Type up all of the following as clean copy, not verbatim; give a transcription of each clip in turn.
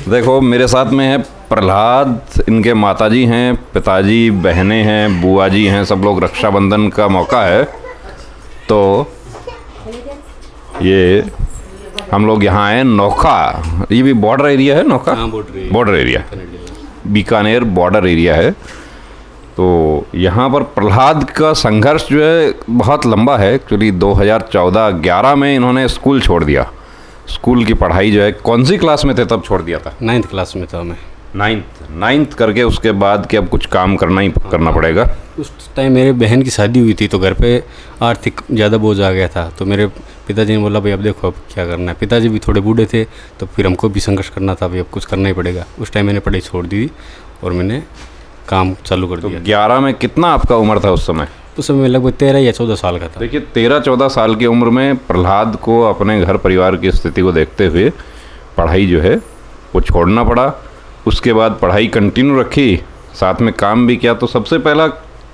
देखो मेरे साथ में है प्रहलाद, इनके माताजी हैं, पिताजी, बहनें हैं, बुआ जी हैं, सब लोग। रक्षाबंधन का मौका है तो ये हम लोग यहाँ आए नोखा। ये भी बॉर्डर एरिया है नोखा? हाँ, border area, Bikaner border area है। तो यहाँ पर प्रहलाद का संघर्ष जो है बहुत लंबा है। एक्चुअली 2014-11 में इन्होंने स्कूल छोड़ दिया। स्कूल की पढ़ाई जो है, कौन सी क्लास में थे तब छोड़ दिया था? 9th क्लास में था मैं। 9th करके उसके बाद कि अब कुछ काम करना पड़ेगा। उस टाइम मेरे बहन की शादी हुई थी तो घर पे आर्थिक ज़्यादा बोझ आ गया था। तो मेरे पिताजी ने बोला भाई अब देखो अब क्या करना है। पिताजी भी थोड़े बूढ़े थे तो फिर हमको भी संघर्ष करना था, भाई अब कुछ करना ही पड़ेगा। उस टाइम मैंने पढ़ाई छोड़ दी और मैंने काम चालू कर दिया। 11 में कितना आपका उम्र था उस समय? उस समय लगभग 13 या 14 साल का था। देखिए 13-14 साल की उम्र में प्रहलाद को अपने घर परिवार की स्थिति को देखते हुए पढ़ाई जो है वो छोड़ना पड़ा। उसके बाद पढ़ाई कंटिन्यू रखी, साथ में काम भी किया। तो सबसे पहला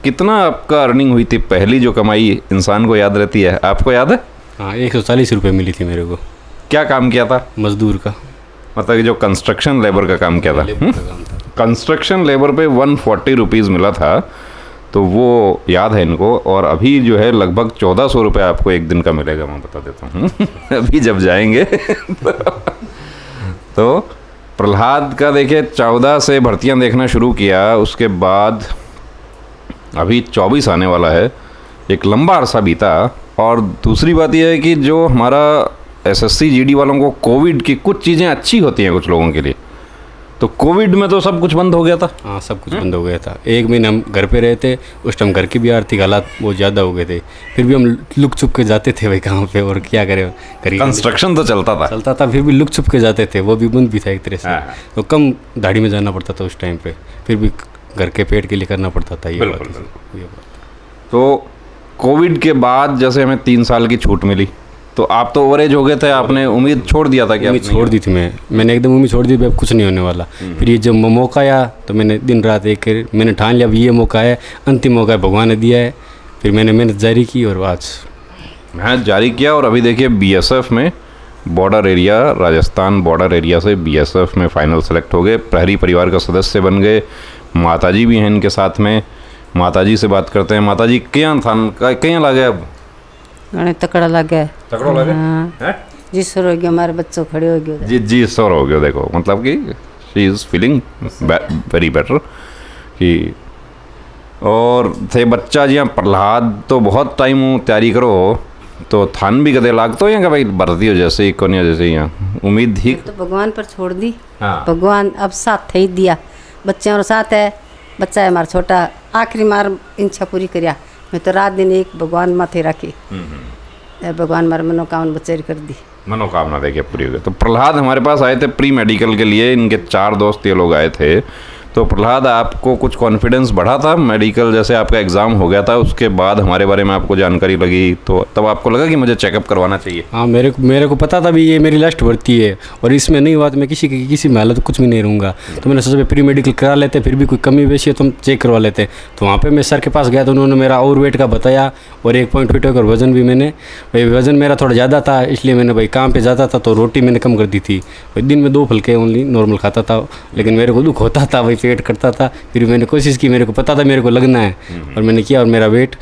कितना आपका अर्निंग हुई थी? पहली जो कमाई इंसान को याद रहती है, आपको याद है? हाँ, 140 रुपये मिली थी मेरे को। क्या काम किया था? मजदूर का, मतलब जो कंस्ट्रक्शन लेबर का काम किया था। कंस्ट्रक्शन लेबर पे 140 रुपीज़ मिला था, तो वो याद है इनको। और अभी जो है लगभग 1400 रुपये आपको एक दिन का मिलेगा, मैं बता देता हूँ अभी जब जाएंगे तो प्रहलाद का देखिए 14 से भर्तियाँ देखना शुरू किया, उसके बाद अभी 24 आने वाला है। एक लंबा अरसा बीता। और दूसरी बात यह है कि जो हमारा एसएससी जीडी वालों को कोविड की कुछ चीज़ें अच्छी होती हैं कुछ लोगों के लिए, तो कोविड में तो सब कुछ बंद हो गया था। हाँ, सब कुछ बंद हो गया था। 1 महीने हम घर पे रहे थे। उस टाइम घर के भी आर्थिक हालात बहुत ज़्यादा हो गए थे। फिर भी हम लुक छुप के जाते थे भाई कहाँ पे और क्या करें। कंस्ट्रक्शन तो चलता था, फिर भी लुक छुप के जाते थे। वो भी बंद भी था एक तरह से। तो कम दाढ़ी में जाना पड़ता था उस टाइम पे, फिर भी घर के पेट के लिए करना पड़ता था। ये बात। तो कोविड के बाद जैसे हमें 3 साल की छूट मिली, तो आप तो ओवरेज हो गए थे, आपने उम्मीद छोड़ दिया था? क्या उम्मीद छोड़ दी थी मैंने एकदम उम्मीद छोड़ दी, अब कुछ नहीं होने वाला। फिर ये जब मौका आया तो मैंने दिन रात मैंने ठान लिया, अब ये मौका है, अंतिम मौका है, भगवान ने दिया है। फिर मैंने मेहनत जारी की और आज मेहनत जारी किया। और अभी देखिए बीएसएफ में border area, Rajasthan border area से बीएसएफ में फाइनल सेलेक्ट हो गए, प्रहरी परिवार का सदस्य बन गए। माताजी भी हैं इनके साथ में। माताजी से बात करते हैं। माताजी क्या क्या लगे? अब घणे तकड़ा लगे। तकड़ो लगे? हाँ। जी सर हो गया, हमारे बच्चों खड़े हो गए। जी सर हो गया। देखो मतलब कि she is feeling very better कि। और थे बच्चा जी प्रहलाद तो बहुत टाइम तैयारी करो तो थान भी कदे लागतो या भाई भर्ती हो जैसे ही कोनिया जैसे ही उम्मीद ही तो भगवान पर छोड़ दी। हाँ। भगवान अब साथ ही दिया, बच्चे और साथ है। बच्चा है हमारा छोटा, आखिरी मार इच्छा पूरी करिया। मैं तो रात दिन एक भगवान माथे रखी, भगवान मार मनोकामना बचेरी कर दी। मनोकामना देखिए पूरी हो गई। तो प्रहलाद हमारे पास आए थे प्री मेडिकल के लिए। इनके 4 दोस्त ये लोग आए थे। तो प्रहलाद आपको कुछ कॉन्फिडेंस बढ़ा था मेडिकल, जैसे आपका एग्ज़ाम हो गया था उसके बाद हमारे बारे में आपको जानकारी लगी तो तब आपको लगा कि मुझे चेकअप करवाना चाहिए? हाँ, मेरे को पता था भी ये मेरी लास्ट भर्ती है और इसमें नहीं हुआ तो मैं किसी में हालत कुछ भी नहीं रहूँगा। तो मैंने सोचा प्री मेडिकल करा लेते, फिर भी कोई कमी बेशी है तो हम चेक करवा लेते। तो वहाँ पर मैं सर के पास गया तो उन्होंने मेरा और वेट का बताया और 1 पॉइंट फिट होकर वज़न भी मैंने, भाई वज़न मेरा थोड़ा ज़्यादा था इसलिए मैंने भाई काम पर जाता था तो रोटी मैंने कम कर दी थी। भाई दिन में 2 फुल्के ओनली नॉर्मल खाता था, लेकिन मेरे को दुख होता था, भाई पेट करता था। फिर मैंने कोशिश की, मेरे को पता था मेरे को लगना है और मैंने किया और मेरा वेट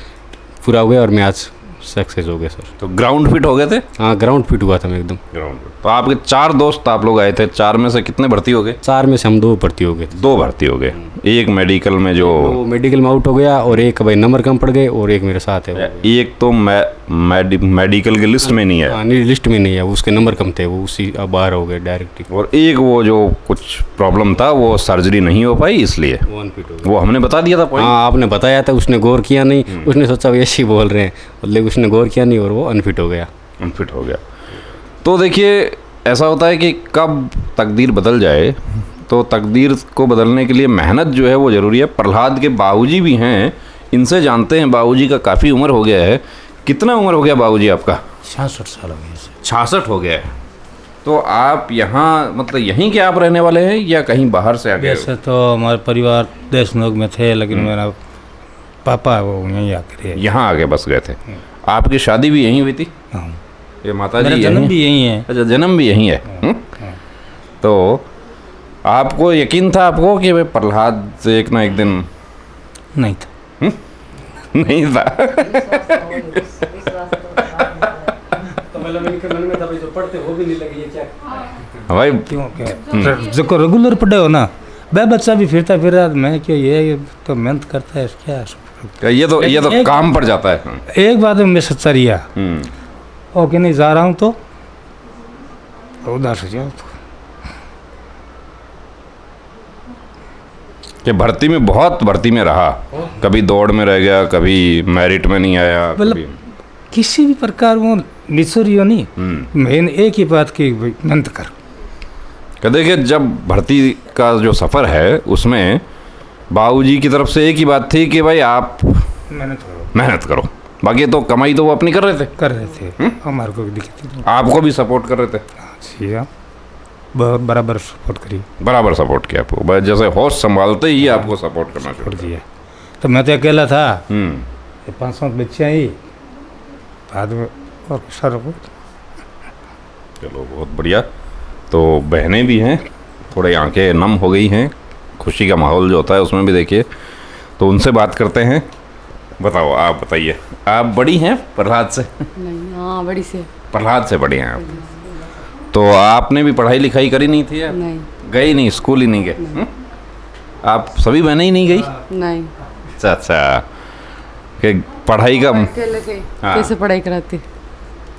पूरा हो गया और मैं आज सक्सेस हो गया सर। तो ग्राउंड फिट हो गए थे? हाँ, ग्राउंड फिट हुआ था मैं एकदम ग्राउंड फिट। तो आपके 4 दोस्त आप लोग आए थे, 4 में से कितने भर्ती हो गए? 4 में से हम 2 भर्ती हो गए। 2 भर्ती हो गए। एक मेडिकल में जो मेडिकल में आउट हो गया और एक भाई नंबर कम पड़ गए और एक मेरे साथ है। एक तो मेडिकल की लिस्ट में नहीं है। हाँ, नहीं लिस्ट में नहीं है, उसके नंबर कम थे, वो उसी बाहर हो गए डायरेक्ट। और एक वो जो कुछ प्रॉब्लम था वो सर्जरी नहीं हो पाई इसलिए वो हमने बता दिया था। हाँ, आपने बताया था, उसने गौर किया नहीं। उसने सोचा भाई ऐसे ही बोल रहे हैं, मतलब उसने गौर किया नहीं और वो अनफिट हो गया। तो देखिए ऐसा होता है कि कब तकदीर बदल जाए, तो तकदीर को बदलने के लिए मेहनत जो है वो ज़रूरी है। प्रहलाद के बाबूजी भी हैं, इनसे जानते हैं। बाबूजी का काफ़ी उम्र हो गया है। कितना उम्र हो गया बाबूजी आपका? 66 साल हो गए। 66 हो गया है। तो आप यहाँ मतलब यहीं के आप रहने वाले हैं या कहीं बाहर से आ गए? वैसे तो हमारे परिवार देशनोक में थे, लेकिन मेरा पापा है वो यहीं आकर यहाँ आके बस गए थे। आपकी शादी भी यहीं हुई थी? हाँ, ये माता जी मेरा जन्म भी यहीं है। अच्छा, जन्म भी यहीं है। तो आपको यकीन था आपको कि भाई प्रहलाद से एक ना एक दिन नहीं था। नहीं था? तो मतलब इनके मन में था भाई जो पढ़ते हो भी नहीं लगे ये क्या। भाई क्यों जो रेगुलर पढ़े हो ना, वह बच्चा भी फिरता फिर रहा, मैं क्यों ये तो मेहनत करता है क्या। ये तो एक- काम पर जाता है। एक बात में मैं सच्चा रिया, ओके नहीं जा रहा हूँ तो उदास हो जाओ तो। कि भर्ती में रहा, कभी दौड़ में रह गया, कभी मेरिट में नहीं आया, मतलब कभी किसी भी प्रकार वो निचोरियो नहीं, मैंने एक ही बात की भाई मेहनत कर। कहते कि जब भर्ती का जो सफ़र है उसमें बाबूजी की तरफ से एक ही बात थी कि भाई आप मेहनत करो, बाकी तो कमाई तो वो अपनी कर रहे थे, कर रहे थे, हमारे को भी दिखती थी। आपको भी सपोर्ट कर रहे थे, जी हाँ, बहुत बराबर सपोर्ट करी, बराबर सपोर्ट किया आपको, बस जैसे होश संभालते ही आपको सपोर्ट करना शुरू छोड़ दिया। तो मैं तो अकेला था, हम्म। ये 5-7 बच्चे आई बाद में और सारा को। चलो बहुत बढ़िया। तो बहनें भी हैं, थोड़े आंखें नम हो गई हैं, खुशी का माहौल जो होता है उसमें भी देखिए, तो उनसे बात करते हैं। बताओ, आप बताइए, आप बड़ी हैं प्रहलाद से? नहीं, हाँ बड़ी से। प्रहलाद से बड़ी हैं आप, तो आपने भी पढ़ाई लिखाई करी नहीं थी? नहीं गई नहीं, स्कूल ही नहीं गए? आप सभी बहनें ही नहीं गई? नहीं, अच्छा कि पढ़ाई का अकेले थे, हाँ। कैसे पढ़ाई कराते।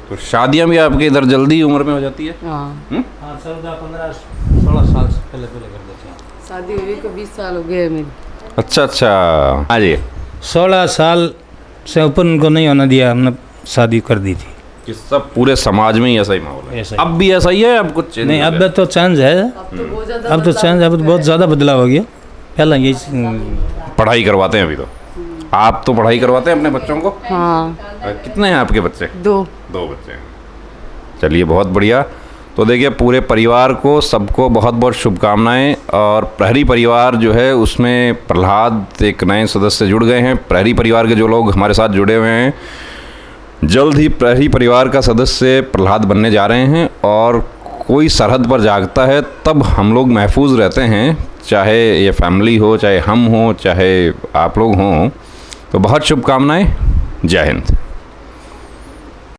तो शादियां भी आपके इधर जल्दी उम्र में हो जाती है? हाँ, 14-15-16 साल से पहले कर देते हैं। शादी हुई को 20 साल हो गए मेरी। अच्छा, हाँ जी। 16 साल से ऊपर उनको नहीं होने दिया, हमने शादी कर दी थी। कि सब पूरे समाज में ही ऐसा ही माहौल है? ऐसा ही। अब भी ऐसा ही है? अब कुछ चेंज नहीं, हो अब गया? तो चेंज है, अब तो बहुत ज्यादा अब तो चेंज, अब तो बहुत ज़्यादा बदलाव हो गया। पहले ये पढ़ाई करवाते हैं अभी तो? आप तो पढ़ाई करवाते हैं अपने बच्चों को? हाँ, कितने हैं आपके बच्चे? 2। 2 बच्चे हैं। चलिए बहुत बढ़िया। तो देखिए, पूरे परिवार को, सबको बहुत बहुत शुभकामनाएं। और प्रहरी परिवार जो है उसमें प्रहलाद एक नए सदस्य जुड़ गए हैं। प्रहरी परिवार के जो लोग हमारे साथ जुड़े हुए हैं, जल्द ही प्रहरी परिवार का सदस्य प्रहलाद बनने जा रहे हैं। और कोई सरहद पर जागता है तब हम लोग महफूज रहते हैं, चाहे ये फैमिली हो, चाहे हम हो, चाहे आप लोग हों। तो बहुत शुभकामनाएं। जय हिंद।